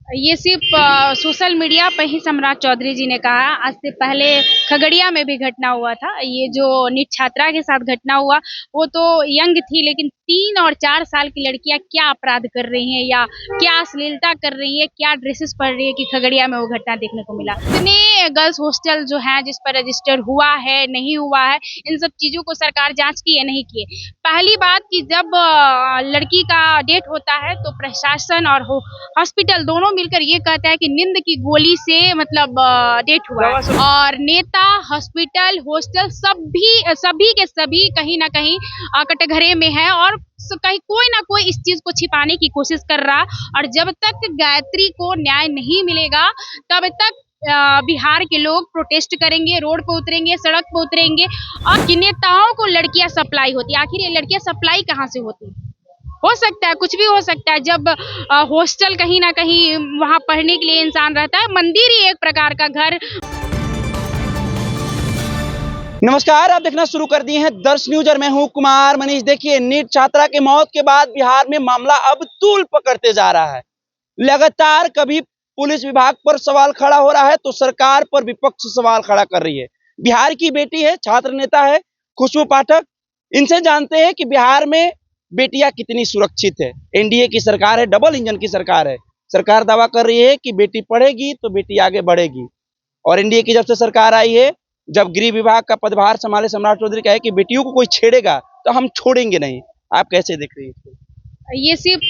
ये सिर्फ social media पर ही सम्राट चौधरी जी ने कहा। आज से पहले खगड़िया में भी घटना हुआ था। ये जो नीट छात्रा के साथ घटना हुआ, वो तो यंग थी, लेकिन 3 और 4 साल की लड़कियां क्या अपराध कर रही हैं या क्या अश्लीलता कर रही है, क्या ड्रेसेस पहन रही है कि खगड़िया में वो घटना देखने को मिला। इतने गर्ल्स हॉस्टल जो है जिस पर रजिस्टर हुआ है नहीं हुआ है, इन सब चीजों को सरकार जांच की है नहीं की है। पहली बात कि जब लड़की का डेट होता है तो प्रशासन और हॉस्पिटल दोनों मिलकर ये कहता है कि नींद की गोली से मतलब डेट हुआ है। और नेता, हॉस्पिटल, हॉस्टल सभी के सभी कहीं ना कहीं कटघरे में है और कहीं कोई ना कोई इस चीज को छिपाने की कोशिश कर रहा। और जब तक गायत्री को न्याय नहीं मिलेगा तब तक बिहार के लोग प्रोटेस्ट करेंगे, रोड पे उतरेंगे, सड़क पे उतरेंगे। और कि नेताओं को लड़कियां सप्लाई होती है, आखिर ये लड़कियां सप्लाई कहाँ से होती है? हो सकता है, कुछ भी हो सकता है। जब हॉस्टल कहीं ना कहीं वहां पढ़ने के लिए इंसान रहता है, मंदिर ही एक प्रकार का घर। नमस्कार, आप देखना शुरू कर दिए हैं दर्श न्यूज और मैं हूं कुमार मनीष। देखिए, नीट छात्रा के मौत के बाद बिहार में मामला अब तूल पकड़ते जा रहा है। लगातार कभी पुलिस विभाग पर सवाल खड़ा हो रहा है तो सरकार पर विपक्ष सवाल खड़ा कर रही है। बिहार की बेटी है, छात्र नेता है खुशबू पाठक। इनसे जानते हैं कि बिहार में बेटियां कितनी सुरक्षित है। एनडीए की सरकार है, डबल इंजन की सरकार है। सरकार दावा कर रही है कि बेटी पढ़ेगी तो बेटी आगे बढ़ेगी। और एनडीए की जब से सरकार आई है, जब गृह विभाग का पदभार संभाले सम्राट चौधरी कहे कि बेटियों को कोई छेड़ेगा तो हम छोड़ेंगे नहीं। आप कैसे देख रही हैं? ये सिर्फ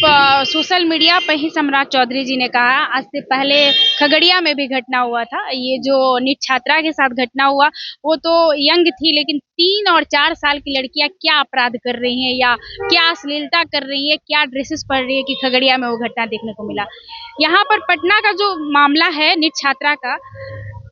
सोशल मीडिया पर ही सम्राट चौधरी जी ने कहा। आज से पहले खगड़िया में भी घटना हुआ था। ये जो नीट छात्रा के साथ घटना हुआ, वो तो यंग थी, लेकिन 3 और 4 साल की लड़कियां क्या अपराध कर रही हैं या क्या अश्लीलता कर रही है, क्या ड्रेसेस पहन रही है कि खगड़िया में वो घटना देखने को मिला। यहाँ पर पटना का जो मामला है नीट छात्रा का,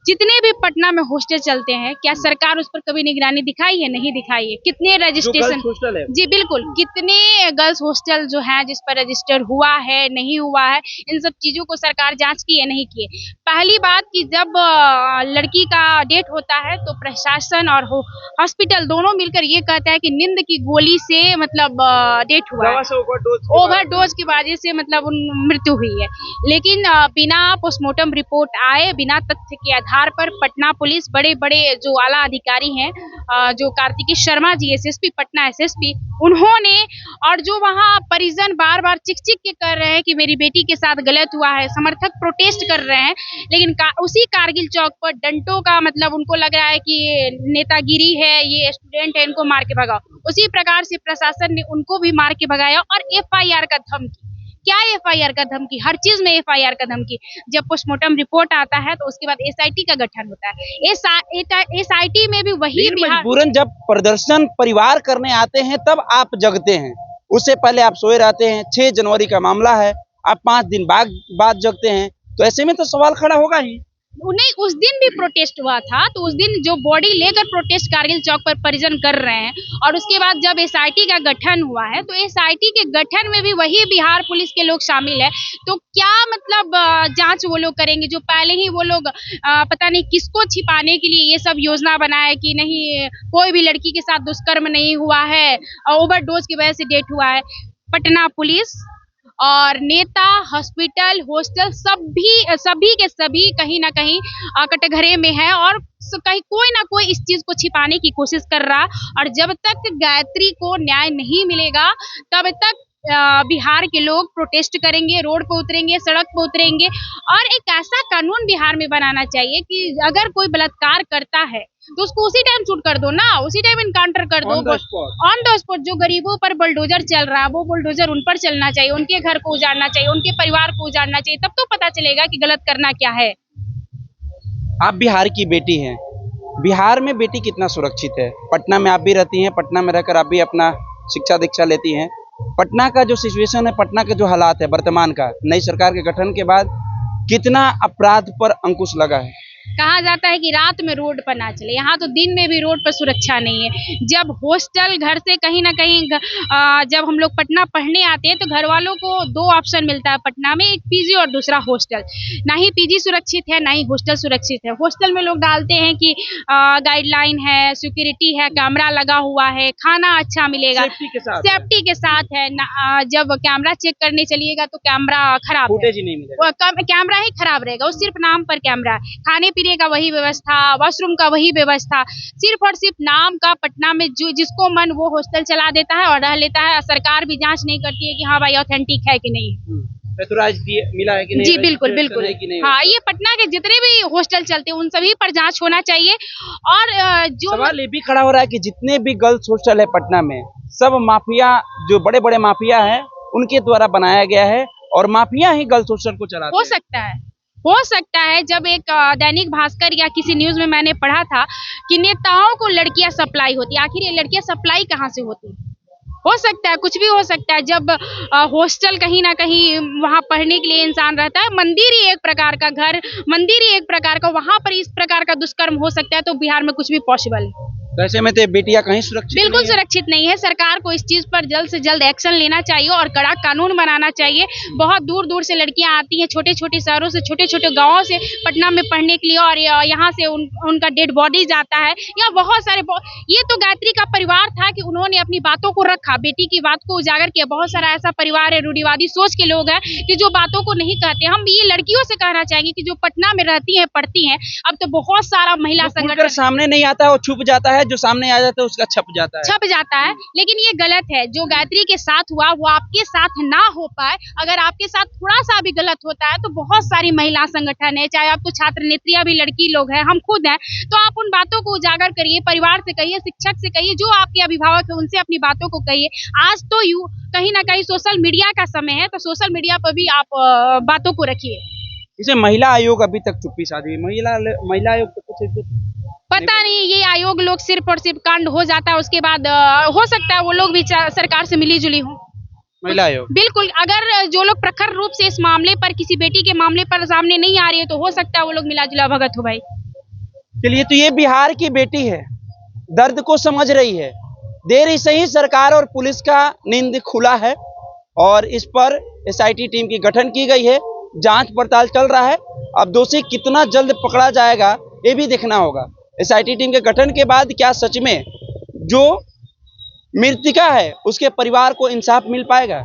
जितने भी पटना में हॉस्टल चलते हैं, क्या सरकार उस पर कभी निगरानी दिखाई है? नहीं दिखाई है। कितने रजिस्ट्रेशन, जी बिल्कुल, कितने गर्ल्स हॉस्टल जो है जिस पर रजिस्टर हुआ है नहीं हुआ है, इन सब चीजों को सरकार जांच की है नहीं की है। पहली बात कि जब लड़की का डेट होता है तो प्रशासन और हॉस्पिटल दोनों मिलकर ये कहता है कि नींद की गोली से मतलब डेट हुआ है, ओवरडोज की वजह से मतलब मृत्यु हुई है। लेकिन बिना पोस्टमार्टम रिपोर्ट आए, बिना तथ्य के आधार पर पटना पुलिस, बड़े बड़े जो आला अधिकारी हैं, जो कार्तिकेय शर्मा जी एसएसपी पटना एसएसपी, उन्होंने, और जो वहां परिजन बार बार चिक चिक के कर रहे हैं कि मेरी बेटी के साथ गलत हुआ है, समर्थक प्रोटेस्ट कर रहे हैं। लेकिन उसी कारगिल चौक पर डंटों का मतलब उनको लग रहा है कि ये नेतागिरी है, ये स्टूडेंट है, इनको मार के भगाओ। उसी प्रकार से प्रशासन ने उनको भी मार के भगाया। और एफआईआर का धमकी, क्या एफआईआर का धमकी? हर चीज में एफआईआर का धमकी। जब पोस्टमार्टम रिपोर्ट आता है तो उसके बाद एसआईटी का गठन होता है। एसआईटी में भी वही मजबूरन जब प्रदर्शन परिवार करने आते हैं तब आप जगते हैं। उससे पहले आप सोए रहते हैं। 6 जनवरी का मामला है, आप 5 दिन बाद जगते हैं, तो ऐसे में तो सवाल खड़ा होगा ही। नहीं, उस दिन भी प्रोटेस्ट हुआ था, तो उस दिन जो बॉडी लेकर प्रोटेस्ट कारगिल चौक पर परिजन कर रहे हैं। और उसके बाद जब एसआईटी का गठन हुआ है तो एसआईटी के गठन में भी वही बिहार पुलिस के लोग शामिल है। तो क्या मतलब जांच वो लोग करेंगे जो पहले ही वो लोग पता नहीं किसको छिपाने के लिए ये सब योजना बनाए कि नहीं, कोई भी लड़की के साथ दुष्कर्म नहीं हुआ है, ओवरडोज की वजह से डेट हुआ है। पटना पुलिस और नेता, हॉस्पिटल, हॉस्टल सभी के सभी कहीं ना कहीं कटघरे में है और कहीं कोई ना कोई इस चीज को छिपाने की कोशिश कर रहा। और जब तक गायत्री को न्याय नहीं मिलेगा तब तक बिहार के लोग प्रोटेस्ट करेंगे, रोड पे उतरेंगे, सड़क पे उतरेंगे। और एक ऐसा कानून बिहार में बनाना चाहिए कि अगर कोई बलात्कार करता है तो उसको उसी टाइम शूट कर दो ना, उसी टाइम इनकाउंटर कर दो, ऑन द स्पॉट। जो गरीबों पर बुलडोजर चल रहा है वो बुलडोजर उन पर चलना चाहिए, उनके घर को उजाड़ना चाहिए, उनके परिवार को उजाड़ना चाहिए, तब तो पता चलेगा कि गलत करना क्या है। आप बिहार की बेटी हैं, बिहार में बेटी कितना सुरक्षित है? पटना में आप भी रहती हैं, पटना में रहकर आप भी अपना शिक्षा दीक्षा लेती हैं। पटना का जो सिचुएशन है, पटना के जो हालात है वर्तमान का, नई सरकार के गठन के बाद कितना अपराध पर अंकुश लगा है? कहा जाता है कि रात में रोड पर ना चले, यहाँ तो दिन में भी रोड पर सुरक्षा नहीं है। जब हॉस्टल घर से कहीं ना कहीं जब हम लोग पटना पढ़ने आते हैं तो घर वालों को दो ऑप्शन मिलता है पटना में, एक पीजी और दूसरा हॉस्टल। ना ही पीजी सुरक्षित है, ना ही हॉस्टल सुरक्षित है। हॉस्टल में लोग डालते हैं कि गाइडलाइन है, सिक्योरिटी है, कैमरा लगा हुआ है, खाना अच्छा मिलेगा, सेफ्टी के साथ है। जब कैमरा चेक करने चलिएगा तो कैमरा खराब, फुटेज ही नहीं मिलेगा, कैमरा ही खराब रहेगा, वो सिर्फ नाम पर कैमरा है। खाने पीने का वही व्यवस्था, वॉशरूम का वही व्यवस्था, सिर्फ और सिर्फ नाम का। पटना में जो जिसको मन वो हॉस्टल चला देता है और रह लेता है। सरकार भी जांच नहीं करती है कि हाँ भाई ऑथेंटिक है कि नहीं, ऐतराज मिला है कि नहीं। जी बिल्कुल बिल्कुल। हाँ, ये पटना के जितने भी हॉस्टल चलते हैं उन सभी पर जांच होना चाहिए। और जो सवाल ये भी खड़ा हो रहा है कि जितने भी गर्ल्स हॉस्टल है पटना में, सब माफिया, जो बड़े बड़े माफिया है उनके द्वारा बनाया गया है और माफिया ही गर्ल्स हॉस्टल को चलाते हैं। हो सकता है जब एक दैनिक भास्कर या किसी न्यूज में मैंने पढ़ा था कि नेताओं को लड़कियां सप्लाई होती है। आखिर ये लड़कियां सप्लाई कहाँ से होती है? हो सकता है, कुछ भी हो सकता है। जब हॉस्टल कहीं ना कहीं वहां पढ़ने के लिए इंसान रहता है, मंदिर ही एक प्रकार का घर, मंदिर ही एक प्रकार का, वहां पर इस प्रकार का दुष्कर्म हो सकता है तो बिहार में कुछ भी पॉसिबल है। वैसे में तो बेटियां कहीं सुरक्षित बिल्कुल सुरक्षित नहीं है। सरकार को इस चीज पर जल्द से जल्द एक्शन लेना चाहिए और कड़ा कानून बनाना चाहिए। बहुत दूर दूर से लड़कियां आती हैं, छोटे छोटे शहरों से, छोटे छोटे गांवों से पटना में पढ़ने के लिए, और यहाँ से उनका डेड बॉडी जाता है। या बहुत सारे, ये तो गायत्री का परिवार था कि उन्होंने अपनी बातों को रखा, बेटी की बात को उजागर किया। बहुत सारा ऐसा परिवार है, रूढ़िवादी सोच के लोग हैं कि जो बातों को नहीं कहते। हम ये लड़कियों से कहना चाहेंगे कि जो पटना में रहती है, पढ़ती है, अब तो बहुत सारा महिला संगठन सामने नहीं आता है, वो छुप जाता है, जो सामने आ जाता है उसका छप जाता है। लेकिन ये गलत है। जो गायत्री के साथ हुआ वो आपके साथ ना हो पाए। अगर आपके साथ थोड़ा सा भी गलत होता है तो बहुत सारी महिला संगठन है, चाहे आप तो छात्र नेत्रियां भी लड़की लोग हैं, हम खुद हैं, तो आप उन बातों को उजागर करिए, परिवार से कहिए, शिक्षक से कहिए, जो आपके अभिभावक है उनसे अपनी बातों को कहिए। आज तो कहीं ना कहीं सोशल मीडिया का समय है, तो सोशल मीडिया पर भी आप बातों को रखिए। इसे महिला आयोग अभी तक चुप्पी साधी, महिला आयोग तो कुछ पता नहीं, ये आयोग लोग सिर्फ और सिर्फ कांड हो जाता है, उसके बाद हो सकता है वो लोग भी सरकार से मिली जुली हो। महिला आयोग बिल्कुल, अगर जो लोग प्रखर रूप से इस मामले पर, किसी बेटी के मामले पर सामने नहीं आ रही है तो हो सकता है वो लोग मिला जुला भगत हो। भाई चलिए, तो ये बिहार की बेटी है, दर्द को समझ रही है। देर ही सही सरकार और पुलिस का नींद खुला है और इस पर SIT टीम की गठन की गई है, जांच पड़ताल चल रहा है। अब दोषी कितना जल्द पकड़ा जाएगा ये भी देखना होगा। SIT टीम के गठन के बाद क्या सच में जो मृतका है उसके परिवार को इंसाफ मिल पाएगा?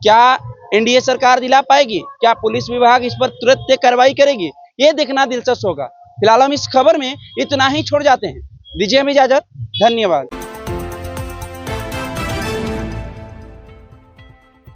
क्या NDA सरकार दिला पाएगी? क्या पुलिस विभाग इस पर तुरंत कार्रवाई करेगी? ये देखना दिलचस्प होगा। फिलहाल हम इस खबर में इतना ही छोड़ जाते हैं। दीजिए हमें इजाजत, धन्यवाद।